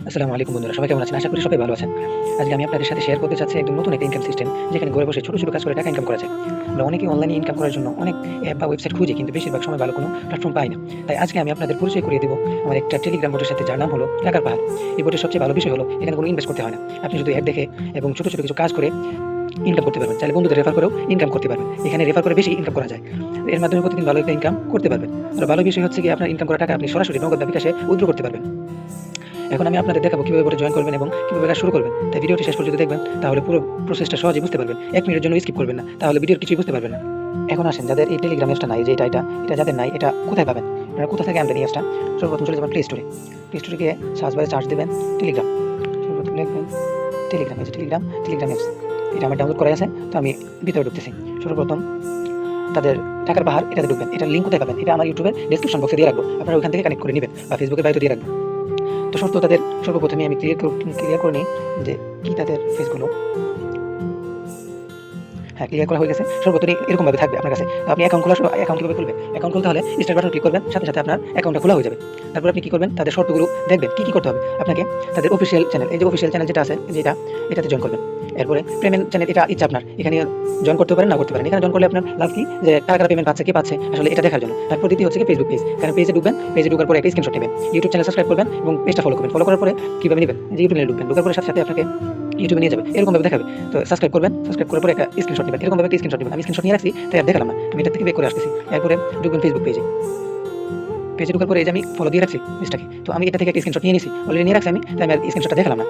আসসালামু আলাইকুম বন্ধুরা, সবাই কেমন আছেন? আশা করি সবাই ভালো আছেন। আজকে আমি আপনাদের সাথে শেয়ার করতে চাচ্ছি একদম নতুন একটা ইনকাম সিস্টেম, যেখানে ঘরে বসে ছোট ছোট কাজ করে টাকা ইনকাম করা যায়। আমরা অনেকেই অনলাইনে ইনকাম করার জন্য অনেক অ্যাপ বা ওয়েবসাইট খুঁজি, কিন্তু বেশিরভাগ সময় ভালো কোনো প্ল্যাটফর্ম পাই না। তাই আজকে আমি আপনাদের পরিচয় করিয়ে দেব আমার একটা টেলিগ্রাম বোটের সাথে, যার নাম হলো টাকার পাহাড়। এই বোটের সবচেয়ে ভালো বিষয় হলো এখানে কোনো ইনভেস্ট করতে হয় না। আপনি শুধু অ্যাড দেখে এবং ছোট ছোট কিছু কাজ করে ইনকাম করতে পারবেন। চাইলে বন্ধুদের রেফার করেও ইনকাম করতে পারবেন। এখানে রেফার করে বেশি ইনকাম করা যায়। এর মাধ্যমে প্রতিদিন ভালো একটা ইনকাম করতে পারবেন। আর ভালো বিষয় হচ্ছে কি, আপনার ইনকাম করা টাকা আপনি সরাসরি নগদ বা বিকাশে উইথড্র করতে পারবেন। এখন আমি আপনাদের দেখাবো কিভাবে বোটে জয়েন করবেন এবং কিভাবে কাজ শুরু করবেন। তাই ভিডিওটি শেষ পর্যন্ত দেখবেন, তাহলে পুরো প্রসেসটা সহজে বুঝতে পারবেন। 1 মিনিটের জন্য স্কিপ করবেন না, তাহলে ভিডিওর কিছুই বুঝতে পারবেন না। এখন আসেন, যাদের এই টেলিগ্রাম অ্যাপসটা নাই, যে এটা যাদের নাই, এটা কোথায় পাবেন? আপনারা কোথা থেকে আনবেন এই অ্যাপসটা? সর্বপ্রথম চলে যাবেন প্লে স্টোরে। প্লে স্টোরে গিয়ে সার্চ বারে চার্জ দেবেন টেলিগ্রাম। সর্বপ্রথম লিখবেন টেলিগ্রাম, এই যে টেলিগ্রাম অ্যাপস। এটা আমার ডাউনলোড করা আছে, তো আমি ভিতরে ঢুকতেছি। সর্বপ্রথম তাদের টাকার পাহাড়, এটাতে ঢুকবেন। এটার লিঙ্ক কোথায় পাবেন? এটা আমার ইউটিউবের ডেসক্রিপশন বক্সে দিয়ে রাখবো, আপনারা ওখান থেকে কানেক্ট করে নেবেন, বা ফেসবুকের বাইরে দিয়ে রাখবো। তো শর্ত তাদের সর্বপ্রথমে আমি ক্লিয়ার করে নিই যে কি তাদের ফেসগুলো। হ্যাঁ, ক্লিয়ার করা হয়ে গেছে। সর্বপ্রথম এরকম ভাবে থাকবে আপনার কাছে। তো আপনি অ্যাকাউন্ট খোলার সময় অ্যাকাউন্ট কিভাবে খুলবেন? অ্যাকাউন্ট খুলতে হলে স্টার্ট বাটন ক্লিক করবেন, সাথে সাথে আপনার অ্যাকাউন্টটা খোলা হয়ে যাবে। তারপর আপনি কি করবেন? তাদের শর্তগুলো দেখবেন কি কি করতে হবে আপনাকে। তাদের অফিসিয়াল চ্যানেল, এই যে অফিসিয়াল চ্যানেল যেটা আছে, এটাতে জয়েন করবেন। এরপরে পেমেন্ট চ্যানেল, এটা ইচ্ছা আপনার, এখানে জয়েন করতে পারেন না করতে পারেন। এখানে জয়েন করলে আপনার লাভ কি, যে কারা পেমেন্ট পাচ্ছে, কি পাচ্ছে আসলে এটা দেখার জন্য। তারপর দ্বিতীয় হচ্ছে কি ফেসবুক পেজ। কারণ পেজে ঢুকবেন, পেজে ঢোকার পরে একটা স্ক্রিনশট নেবেন, ইউটিউব চ্যানেল সাবস্ক্রাইব করবেন এবং পেজটা ফলো করবেন। ফলো করার পরে কিভাবে নেবেন, যে ইউটিউব চ্যানেলে ঢুকবেন, ঢোকার পরে সাথে সাথে আপনাকে ইউটিউবে নিয়ে যাবে, এরকম ভাবে দেখাবে। তো সাবস্ক্রাইব করবেন, সাবস্ক্রাইব করার পরে একটা স্ক্রিনশট নেবেন, এরকম ভাবে একটা স্ক্রিনশট নেবেন। আমি স্ক্রিনশট নিয়ে রাখছি, তাই আর দেখালাম না, আমি এটা থেকে বের করে আসতেছি। এরপরে ঢুকবেন ফেসবুক পেজে। পেজে ঢোকার পরে এই যে আমি ফলো দিয়ে রাখছি পেজটাকে, তো আমি এটা থেকে একটা স্ক্রিনশট নিয়ে নিছি, অলরেডি নিয়ে রাখছি আমি, তাই আমি আর স্ক্রিনশটটা দেখালাম না।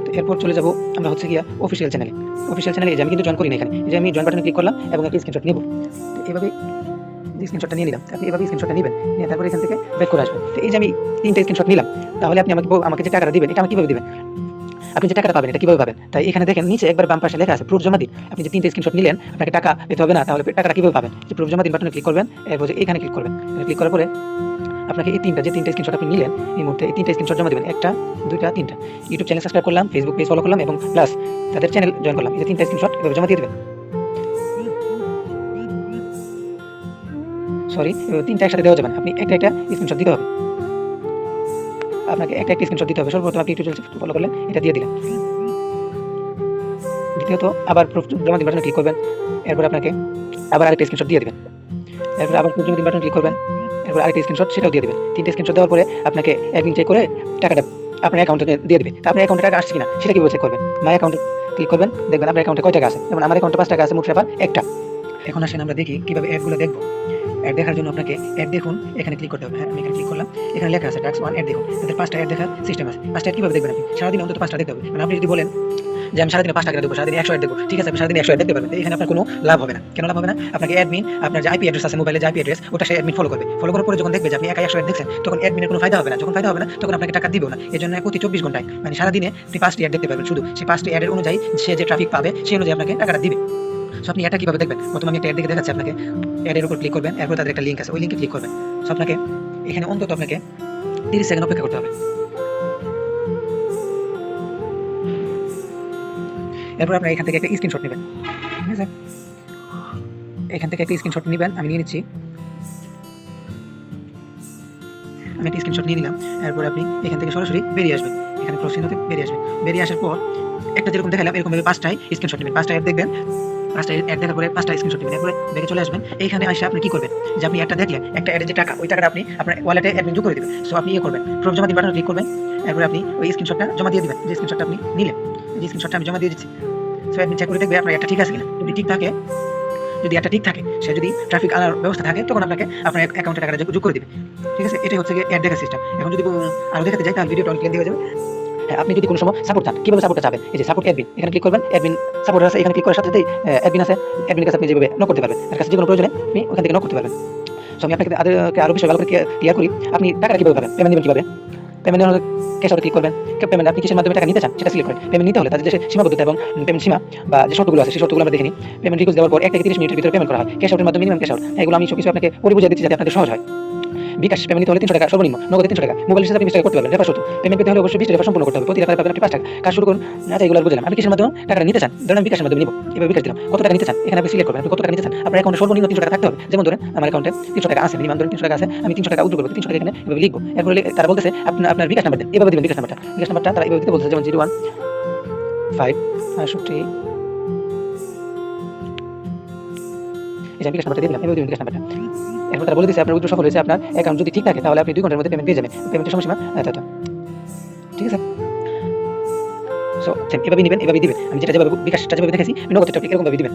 তো এরপর চলে যাবো আমরা হচ্ছে গিয়া অফিসিয়াল চ্যানেলে। অফিসিয়াল চ্যানেলে যে আমি কিন্তু জয়েন করি না এখানে, এই যে আমি জয়েন বাটনে ক্লিক করলাম এবং একটা স্ক্রিনশট নেব। তো এভাবে স্ক্রিনশটটা নিয়ে নিলাম, আপনি এভাবে স্ক্রিনশটটা নেবেন, নিয়ে তারপরে এখান থেকে ব্যাক করে আসবেন। তো এই যে আমি 3টা স্ক্রিনশট নিলাম, তাহলে আপনি আমাকে যে টাকাটা দিবেন, এটা আমাকে কিভাবে দিবেন? আপনি যে টাকাটা পাবেন এটা কিভাবে পাবেন? তাই এখানে দেখেন নিচে একবার বাম পাশে লেখা আছে প্রুফ জমা দিন। আপনি যে 3টা স্ক্রিনশট নিলেন, আপনাকে টাকা পেতে হবে না, তাহলে টাকাটা কিভাবে পাবেন? যে প্রুফ জমা দিন বাটনে ক্লিক করবেন, এরপর যে এখানে ক্লিক করবেন। ক্লিক করার পরে আপনাকে এই 3টা স্ক্রিনশট আপনি নিলেন, এই মুহূর্তে এই 3টা স্ক্রিনশট জমা দিবেন। 1টা 2টা 3টা। ইউটিউব চ্যানেল সাবস্ক্রাইব করলাম, ফেসবুক পেজ ফলো করলাম এবং প্লাস তাদের চ্যানেল জয়েন করলাম। এই যে 3টা স্ক্রিনশট এভাবে জমা দিয়ে দিবেন। সরি, 3টা একসাথে দেওয়া যাবে না, আপনি একটা স্ক্রিনশট দিতে হবে। আপনাকে একটা স্ক্রিনশট দিতে হবে। সর্বপ্রথম আপনি ইউটিউব চ্যানেল ফলো করলেন, এটা দিয়ে দিলেন। দ্বিতীয়ত আবার প্রুফ জমা দিন বাটনে ক্লিক করবেন, এরপর আপনাকে আবার আরেকটা স্ক্রিনশট দিয়ে দিবেন। এরপর আবার প্রুফ জমা দিন বাটনে ক্লিক করবেন, এরপর আরেকটা স্ক্রিনশট, সেটাও দিয়ে দিবেন। 3টা স্ক্রিনশট দেওয়ার পরে আপনাকে অ্যাডমিন চেক করে টাকাটা আপনার অ্যাকাউন্টে দিয়ে দিবে। তো আপনার অ্যাকাউন্টে টাকা আসছে কিনা সেটা কিভাবে চেক করবেন? মাই অ্যাকাউন্টে ক্লিক করবেন, দেখবেন আপনার অ্যাকাউন্টে কয় টাকা আছে। যেমন আমার অ্যাকাউন্টে 5 টাকা আছে, মোট রেফার একটা। এখন আসেন আমরা দেখি কিভাবে অ্যাডগুলো দেখবো। অ্যাড দেখার জন্য আপনাকে অ্যাড দেখুন এখানে ক্লিক করতে হবে। হ্যাঁ, আমি এখানে ক্লিক করলাম, এখানে লেখা আছে টাক্স 1 অ্যাড দেখুন। তাদের 5টা অ্যাড দেখার সিস্টেম আছে। 5টা অ্যাড কিভাবে দেখবেন? আপনি সারাদিন অন্তত 5টা দেখতে হবে। মানে আপনি যদি বলেন যে আমি সারাদিনে 5 টাকা দেখবো, সারাদিনে 100 অ্যাড দেখবো, ঠিক আছে, আপনি সারাদিনে 100 অ্যাড দেখতে পারবেন। এখানে আপনার কোনো লাভ হবে না। কেন লাভ হবে না? আপনাকে অ্যাডমিন আপনার যে আইপি অ্যাড্রেস আছে, মোবাইলে যে আইপি অ্যাড্রেস, ওটা সে অ্যাডমিন ফলো করবে। ফলো করার পরে যখন দেখবে যে আপনি একাই 100 অ্যাড দেখছেন, তখন অ্যাডমিনের কোনো ফায়দা হবে না। যখন ফায়দা হবে না, তখন আপনাকে টাকা দিবেও না। এজন্য প্রতি 24 ঘন্টায় মানে সারাদিনে আপনি 5টি অ্যাড দেখতে পারবেন। শুধু সেই 5টি অ্যাডের অনুযায়ী সে যে ট্রাফিক পাবে, সেই অনুযায়ী আপনাকে টাকাটা দিবে। সো আপনি এটা কিভাবে দেখবেন? প্রথমে আমি একটা অ্যাড দেখে দেখাচ্ছি আপনাকে। অ্যাডের উপর ক্লিক করবেন, এরপর তাদের একটা লিঙ্ক আছে, ওই লিঙ্কে ক্লিক করবেন। সো আপনাকে এখানে অন্তত আপনাকে 30 সেকেন্ড অপেক্ষা করতে হবে। এরপর আপনার এখান থেকে একটা স্ক্রিনশট নেবেন, ঠিক আছে? এখান থেকে একটা স্ক্রিনশট নেবেন, আমি নিয়ে নিচ্ছি। আমি একটা স্ক্রিনশট নিয়ে নিলাম। এরপর আপনি এখান থেকে সরাসরি বেরিয়ে আসবেন, এখানে ক্রস চিহ্নতে বেরিয়ে আসবেন। বেরিয়ে আসার পর একটা যেরকম দেখালাম, এরকম ভাবে 5টাই স্ক্রিনশট নেবেন। 5টা অ্যাড দেখবেন, 5টা অ্যাড দেখার পরে 5টা স্ক্রিনশট নেবেন। এরপরে ব্যাকে চলে আসবেন। এইখানে এসে আপনি কি করবেন? যে আপনি একটা দেখলেন, একটা অ্যাডের যে টাকা, ওই টাকাটা আপনি আপনার ওয়ালেটে অ্যাডমিন যোগ করে দিবেন। সো আপনি করবেন, প্রুফ জমা দিন বাটনে ক্লিক করবেন। এরপরে আপনি ওই স্ক্রিনশটটা জমা দিয়ে দিবেন, যে স্ক্রিনশটটা আপনি নিলেন। যে স্ক্রিনশটটা আমি জমা দিয়ে দিচ্ছি। সো অ্যাডমিন চেক করে দেখবে আপনার একটা ঠিক আছে কিনা। যদি একটা ঠিক থাকে, সে যদি ট্রাফিক আনার ব্যবস্থা থাকে, তখন আপনাকে আপনার অ্যাকাউন্টে টাকাটা যোগ করে দিবে। ঠিক আছে, এটাই হচ্ছে অ্যাড দেখার সিস্টেম। এখন যদি আরো দেখাতে যাই, তাহলে ভিডিওটা অনেক লেন্থি হয়ে যাবে। হ্যাঁ, আপনি যদি কোনো সময় সাপোর্ট চান, কিভাবে সাপোর্টটা চাবেন? এই যে সাপোর্ট অ্যাডমিন, এখানে ক্লিক করবেন। অ্যাডমিন সাপোর্ট আছে, এখানে ক্লিক করার সাথে সাথেই অ্যাডমিন আছে, অ্যাডমিনের কাছে আপনি যেভাবে নক করতে পারবেন। তার কাছে যে কোনো প্রয়োজনে আপনি ওখান থেকে নক করতে পারবেন। সো আমি আপনাকে আরো বিষয় ভালো করে ক্লিয়ার করি। আপনি টাকাটা কিভাবে পাবেন? পেমেন্ট দিবেন কিভাবে? পেমেন্ট দেওয়ার ক্যাশ আউটে ক্লিক করবেন। পেমেন্ট আপনি কিসের মাধ্যমে টাকা নিতে চান সেটা সিলেক্ট করেন। পেমেন্ট নিতে হলে তাদের যে সীমাবদ্ধতা এবং পেমেন্ট সীমা বা যে শর্তগুলো আছে, সেই শর্তগুলো আমরা দেখে নিই। পেমেন্ট রিকোয়েস্ট দেওয়ার পর 1 থেকে 30 মিনিটের ভিতরে পেমেন্ট করা হয়। ক্যাশ আউটের মাধ্যমে মিনিমাম ক্যাশ আউট, এগুলো আমি সবকিছু আপনাকে পরে বুঝিয়ে দিচ্ছি যাতে আপনাদের সহজ হয়। বিকাশ পেমেন্ট নিতে হলে 300 টাকা সর্বনিম্ন, নগদে 300 টাকা, মোবাইল রিচার্জ আপনি 20 টাকা করতে পারবেন, রেফার শুধু পেমেন্ট পেতে হলে অবশ্যই 20 রেফার সম্পূর্ণ করতে হবে, প্রতি রেফার পাবেন আপনি 5 টাকা। কাজ শুরু করুন। আচ্ছা এগুলো আর বুঝলাম। আপনি কিসের মাধ্যমে টাকাটা নিতে চান? ধরেন আমি বিকাশের মাধ্যমে নিব, এভাবে বিকাশ দিলাম। কত টাকা নিতে চান এখানে আপনি সিলেক্ট করবেন, আপনি কত টাকা নিতে চান। আপনার অ্যাকাউন্টে সর্বনিম্ন 300 টাকা থাকতে হবে। যেমন ধরেন আমার অ্যাকাউন্টে 300 টাকা আছে, মিনিমাম ধরেন 300 টাকা আছে, আমি 300 টাকা উইথড্র করব, 300 টাকা এখানে এভাবে লিখব। এরপর তারা বলতেছে আপনার বিকাশ নাম্বার দেন, এভাবে দিবেন বিকাশ নাম্বারটা। বিকাশ নাম্বারটা তারা এভাবে দিতে বলতেছে, যেমন 01 5 এই যে বিকাশ নাম্বারটা দিয়ে দিলাম, এভাবে দিবেন বিকাশ নাম্বারটা। এরপর তারা বলে দিচ্ছে আপনার উইথড্র সফল হয়েছে, আপনার অ্যাকাউন্ট যদি ঠিক থাকে তাহলে আপনি 2 ঘন্টার মধ্যে পেমেন্ট পেয়ে যাবেন, পেমেন্টের সময়সীমা এত। ঠিক আছে, সো এভাবে নেবেন, এভাবে দিবেন। আমি যেভাবে বিকাশটা যেভাবে দেখেছি নগদটা ঠিক এরকম ভাবে দিবেন।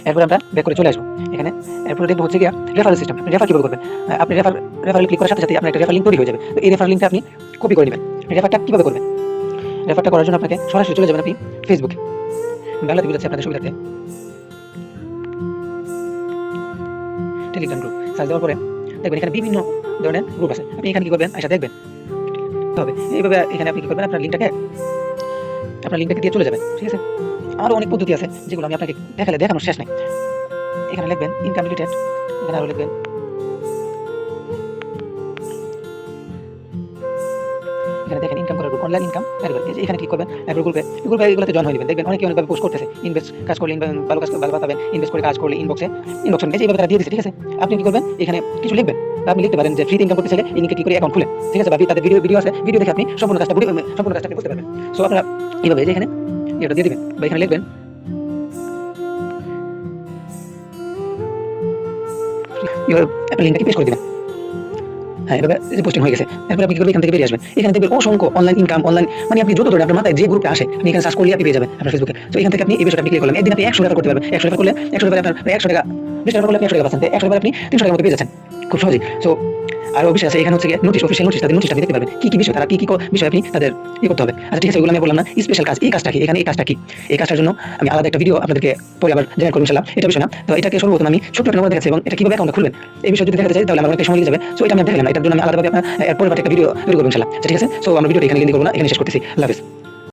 এরপর আমরা ব্যাক করে চলে আসবো এখানে। এরপর দেখবো হচ্ছে গিয়া রেফারেল সিস্টেম। আপনি রেফার কিভাবে করবেন? আপনি রেফারেল ক্লিক করার সাথে সাথে আপনার একটা রেফার লিঙ্ক তৈরি হয়ে যাবে। তো এই রেফার লিঙ্কটা আপনি কপি করে নেবেন। রেফারটা কিভাবে করবেন? রেফারটা করার জন্য আপনাকে সরাসরি চলে যাবেন আপনি ফেসবুকে। বাংলাতে বুঝাচ্ছি আপনাদের সুবিধার্থে। টেলিগ্রাম গ্রুপ সার্চ দেওয়ার পরে দেখবেন এখানে বিভিন্ন ধরনের গ্রুপ আছে। আপনি এখানে কি করবেন? আচ্ছা দেখবেন হবে এইভাবে। এখানে আপনি কি করবেন? আপনার লিঙ্কটাকে দিয়ে চলে যাবেন। ঠিক আছে, আরো অনেক পদ্ধতি আছে যেগুলো আমি আপনাকে দেখানোর শেষ নাই। এখানে লিখবেন ইনকমপ্লিটেড, এখানে আরো লিখবেন এখানে দেখেন ইনকাম করার গ্রুপ, অনলাইন ইনকাম কারিগর। এখানে ক্লিক করবেন, এরপর গ্রুপে এগুলোতে জয়েন হয়ে যাবেন। দেখবেন অনেকে অনেকভাবে পোস্ট করতেছে, ইনভেস্ট কাজ করলে ভালো পাবেন, ইনভেস্ট করে কাজ করলে ইনবক্সে এইভাবে তারা দিয়ে দিচ্ছে। ঠিক আছে, আপনি কি করবেন? এখানে কিছু লিখবেন, আপনি লিখতে পারেন যে ফ্রি ইনকাম করতে চাইলে এই লিংকে ক্লিক করে অ্যাকাউন্ট খুলেন। ঠিক আছে, বা তাদের ভিডিও আছে, ভিডিও দেখে আপনি সম্পূর্ণ কাজটা আপনি বুঝতে পারবেন। সো আপনারা এইভাবে যে এখানে এটা দিয়ে দিবেন বা এখানে লিখবেন আপনার লিঙ্কটাকে পেস্ট করে দিবেন। হ্যাঁ, এভাবে পোস্টিং হয়ে গেছে। এরপর আপনি কি করবেন? এখান থেকে বেরিয়ে আসবেন। এখানে দেখবেন অসংখ্য অনলাইন ইনকাম, মানে আপনি যত ধরনের আপনার মাথায় যে গ্রুপে আসে আপনি এখানে সার্চ করলে আপনি পেয়ে যাবেন আপনার ফেসবুকে। তো এখান থেকে আপনি এই বিষয়টা আপনি ক্লিক করলেন, একদিন আপনি 100 রেফার করতে পারবেন। 100 রেফার করলে 100 রেফার আপনার 100 টাকা, 20 রেফার করলে আপনি 100 টাকা পাচ্ছেন। 100 রেফার আপনি 300 টাকার মতো পেয়ে যাচ্ছেন খুব সহজেই। সো আরো বিষয় আছে এখানে হচ্ছে গিয়ে অফিসিয়াল নোটিশ, তাদের নোটিশটা দেখতে পারবেন কি বিষয়, তারা কি বিষয় আপনি তাদের করতে হবে। আচ্ছা ঠিক আছে, ওগুলো আমি বললাম না। স্পেশাল কাজ, এই কাজটা কি? এখানে এই কাজটা কি? এই কাজটার জন্য আমি আলাদা একটা ভিডিও আপনাদেরকে পরে আবার জেনারেট করব ইনশাআল্লাহ, এটা বিষয় না। তো এটাকে সর্বপ্রথম আমি ছোট একটা নম্বর দেখাচ্ছি এবং এটা কিভাবে অ্যাকাউন্টে খুলবেন এই বিষয় যদি দেখাতে চাই তাহলে আমার অনেক সময় লেগে যাবে। সো এটা আমি দেখালাম না, এটার জন্য আমি আলাদাভাবে আপনার পরে একটা ভিডিও তৈরি করব ইনশাআল্লাহ। ঠিক আছে, সো আমরা ভিডিওটা এখানে এন্ড করব না, এখানে শেষ করতেছি। আল্লাহ হাফেজ।